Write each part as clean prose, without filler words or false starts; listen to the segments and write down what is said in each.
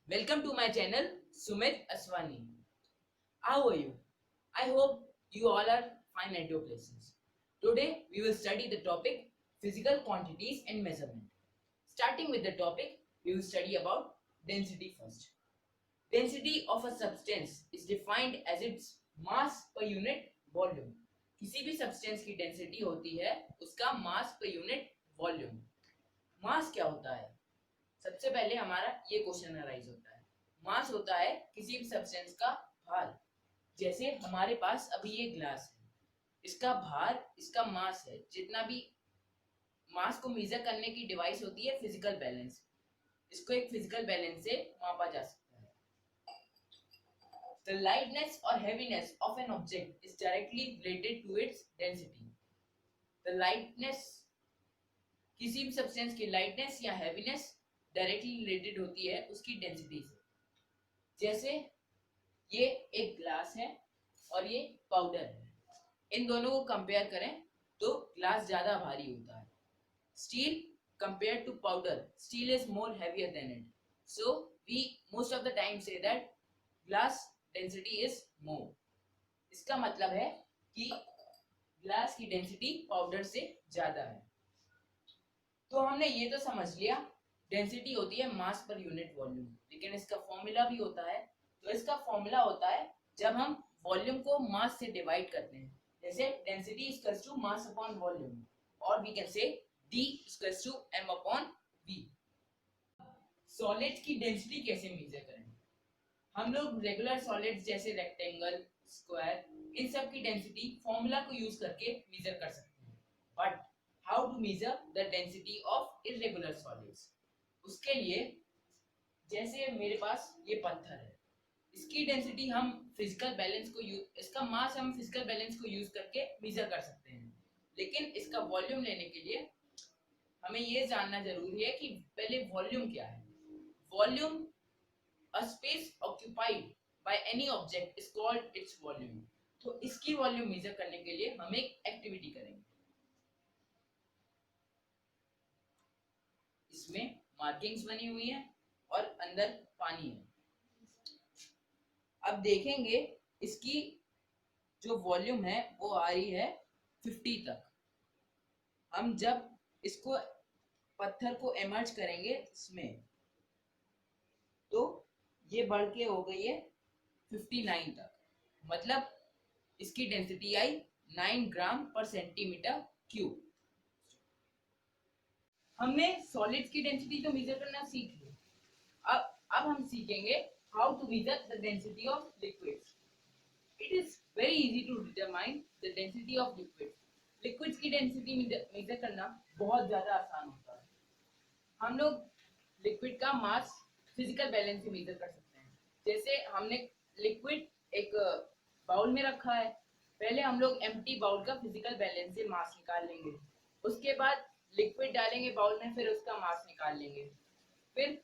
Welcome to my channel, Sumit Aswani. How are you? I hope you all are fine at your places. Today we will study the topic physical quantities and measurement. Starting with the topic, we will study about density first. Density of a substance is defined as its mass per unit volume. किसी भी substance की density होती है उसका मास per unit volume. मास क्या होता है? सबसे पहले हमारा ये क्वेश्चन अराइज होता है. मास होता है किसी भी सब्सटेंस का भार. जैसे हमारे पास अभी ये ग्लास है, इसका भार इसका मास है. जितना भी मास को मेजर करने की डिवाइस होती है फिजिकल बैलेंस, इसको एक फिजिकल बैलेंस से मापा जा सकता है. The lightness or heaviness of an object is directly related to its density. The lightness, किसी भी सब्सटेंस की लाइटनेस या हैवीनेस डायरेक्टली रिलेटेड होती है उसकी डेंसिटी से. जैसे ये एक ग्लास है और ये पाउडर है. इन दोनों को कंपेयर करें तो ग्लास ज्यादा भारी होता है. Steel compare to powder, steel is more heavier than it. So we most of the time say that glass density is more. इसका मतलब है कि ग्लास की डेंसिटी पाउडर से ज्यादा है. तो हमने ये तो समझ लिया डेंसिटी होती है मास पर यूनिट वॉल्यूम, लेकिन इसका फॉर्मूला भी होता है. तो इसका फॉर्मूला होता है जब हम वॉल्यूम को मास से डिवाइड करते हैं. जैसे density equals to mass upon volume, और we can say D equals to m upon v. Solids की डेंसिटी कैसे मेजर करें? हम लोग रेगुलर सॉलिड्स जैसे रेक्टेंगल, स्क्वायर, इन सब की डेंसिटी फॉर्मूला को यूज करके मेजर कर सकते हैं. But how to measure the density of irregular solids? उसके लिए जैसे मेरे पास ये पत्थर है, इसकी डेंसिटी हम फिजिकल बैलेंस को इसका मास हम फिजिकल बैलेंस को यूज करके मेजर कर सकते हैं. लेकिन इसका वॉल्यूम लेने के लिए हमें ये जानना जरूरी है कि पहले वॉल्यूम क्या है. Volume, a space occupied by any object is called its volume. तो इसकी वॉल्यूम मेजर करने के लिए हम एक एक्टिविटी करेंगे. इसमें मार्किंग्स बनी हुई हैं और अंदर पानी है. अब देखेंगे इसकी जो वॉल्यूम है वो आ रही है 50 तक. हम जब इसको पत्थर को इमर्ज करेंगे इसमें तो ये बढ़ के हो गई है 59 तक. मतलब इसकी डेंसिटी आई 9 ग्राम पर सेंटीमीटर क्यूब. हमने सॉलिड्स की डेंसिटी तो मेजर करना सीख ली. अब हम सीखेंगे how to measure the density of liquids. It is very easy to determine the density of liquids. Liquids की डेंसिटी मेजर करना बहुत ज्यादा आसान होता है. हम लोग लिक्विड का मास फिजिकल बैलेंस से मेजर कर सकते हैं. जैसे हमने लिक्विड एक बाउल में रखा है, पहले हम लोग एम्प्टी बाउल का फिजिकल बैलेंस से मास निकाल लेंगे. उसके बाद लिक्विड डालेंगे बाउल में, फिर उसका मास निकाल लेंगे. फिर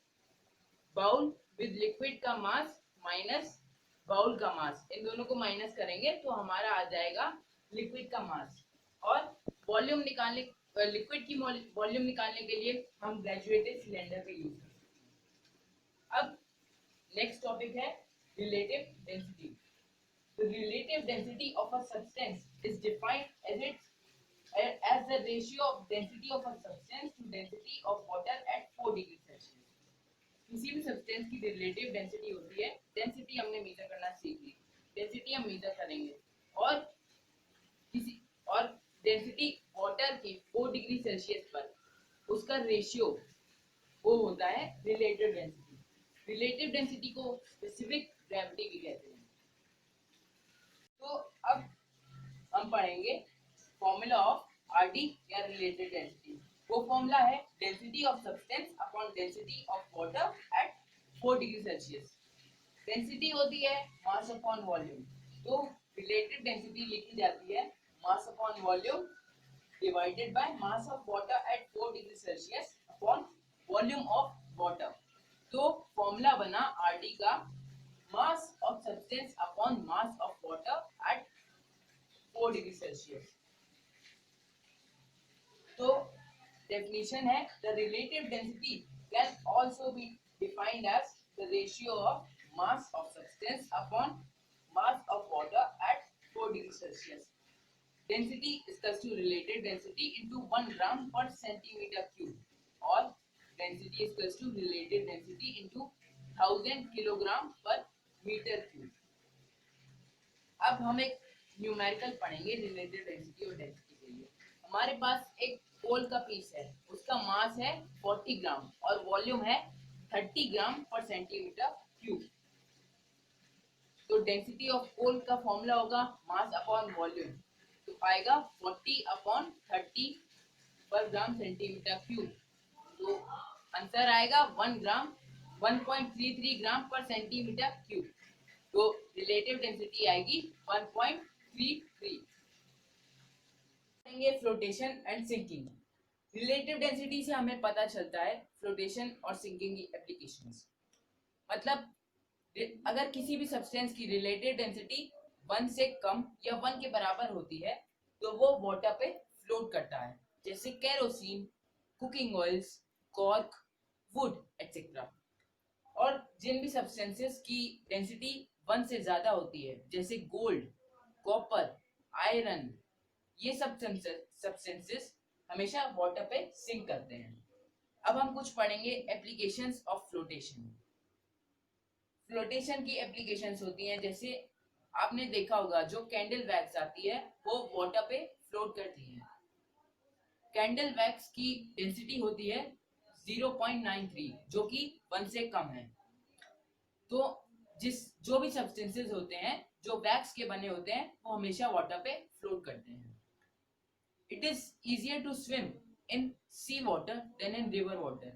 बाउल विद लिक्विड का मास माइनस बाउल का मास, इन दोनों को माइनस करेंगे तो हमारा आ जाएगा लिक्विड का मास. और वॉल्यूम निकालने, लिक्विड की वॉल्यूम निकालने के लिए हम ग्रेजुएटेड सिलेंडर का यूज करते हैं. अब नेक्स्ट टॉपिक है relative density. The relative density of a substance is defined as the ratio of density of a substance to density of water at 4 degree Celsius. किसी भी सब्सटेंस की relative density होती है. Density हमने major करना सीख ली, density हम major करेंगे. और किसी और डेंसिटी वाटर की 4 डिग्री सेल्सियस पर उसका रेशियो वो होता है रिलेटिव डेंसिटी. रिलेटिव डेंसिटी को स्पेसिफिक ग्रेविटी भी कहते हैं. तो अब हम पढ़ेंगे फॉर्मूला ऑफ आरडी या रिलेटेड डेंसिटी. वो फॉर्मूला है density of substance upon density of water at 4 degree Celsius. Density होती है मास अपॉन वॉल्यूम. तो रिलेटेड डेंसिटी लिखी जाती है मास upon volume divided by mass of water at 4 degree Celsius upon volume of water. तो formula बना RD का mass of substance upon mass of water at 4 degree Celsius. तो definition है the relative density can also be defined as the ratio of mass of substance upon mass of water at 4 degrees Celsius. Density is equals to related density into 1 gram per centimeter cube, or density is equals to related density into 1000 kilogram per meter cube. अब हम एक numerical पढ़ेंगे related density और density के लिए। हमारे पास एक कोल का पीस है, उसका मास है 40 ग्राम और वॉल्यूम है 30 ग्राम पर सेंटीमीटर क्यूब। तो डेंसिटी ऑफ कोल का फॉर्मूला होगा मास अपॉन वॉल्यूम, तो आएगा 40 upon 30 per gram centimetre cube. तो आंसर आएगा 1 gram 1.33 gram per centimetre cube. तो रिलेटिव डेंसिटी आएगी 1.33। Flotation and sinking. Relative density से हमें पता चलता है फ्लोटेशन और सिंकिंग की एप्लीकेशंस। मतलब अगर किसी भी सब्सटेंस की रिलेटिव डेंसिटी 1 से कम या 1 के बराबर होती है तो वो वाटर पे फ्लोट करता है, जैसे kerosene, cooking oils, cork, would etcetera. और जिन भी सब्सटेंसेस की डेंसिटी 1 से ज्यादा होती है, जैसे गोल्ड, कॉपर, आयरन, ये सब्सटेंसेस हमेशा वाटर पे सिंक करते हैं। अब हम कुछ पढ़ेंगे एप्लीकेशंस ऑफ फ्लोटेशन। फ्लोटेशन की एप्लीकेशंस होती हैं, जैसे आपने देखा होगा जो कैंडल वैक्स आती है वो वाटर पे फ्लोट करती है। कैंडल वैक्स की डेंसिटी होती है 0.93 जो कि 1 से कम है। तो जो भी सब्सटेंसेस होते हैं जो वैक्स के बने होते हैं वो हमेशा वाटर पे फ्लोट करते हैं। It is easier to swim in sea water than in river water,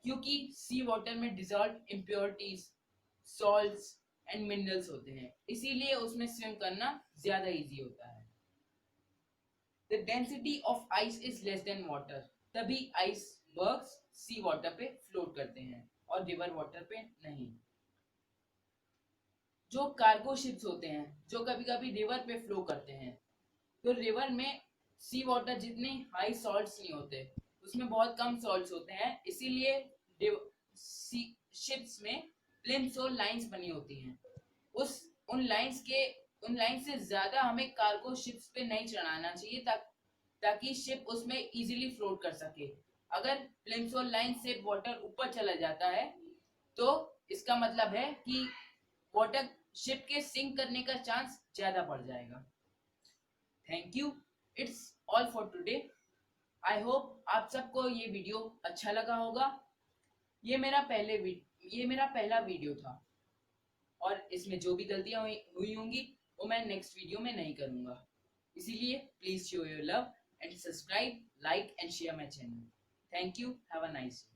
क्योंकि सी वाटर में dissolved impurities, salts and minerals होते हैं, इसीलिए उसमें स्विम करना ज्यादा इजी होता है। The density of ice is less than water, तभी आइसबर्ग्स सी वाटर पे फ्लोट करते हैं और रिवर वाटर पे नहीं। जो कार्गो शिप्स होते हैं जो कभी कभी रिवर पे फ्लो करते हैं, तो रिवर में सी वाटर जितने हाई सॉल्ट्स नहीं होते, उसमें बहुत कम सॉल्ट्स होते हैं, इसीलिए शिप्स में प्लिम्स और लाइंस बनी होती हैं। उन लाइंस से ज्यादा हमें कार्गो शिप्स पे नहीं चढ़ाना चाहिए ताकि शिप उसमें इजीली फ्लोट कर सके। अगर प्लिम्स और लाइन से वाटर ऊपर चला जाता है तो इसका मतलब है कि वाटर शिप के सिंक करने का चांस ज्यादा बढ़ जाएगा। Thank you, it's all for today. I hope आप सबको ये वीडियो अच्छा लगा होगा। ये मेरा पहला वीडियो था और इसमें जो भी गलतियां हुई होंगी वो मैं नेक्स्ट वीडियो में नहीं करूंगा, इसीलिए please show your love and subscribe, like and share my channel. Thank you. Have a nice day.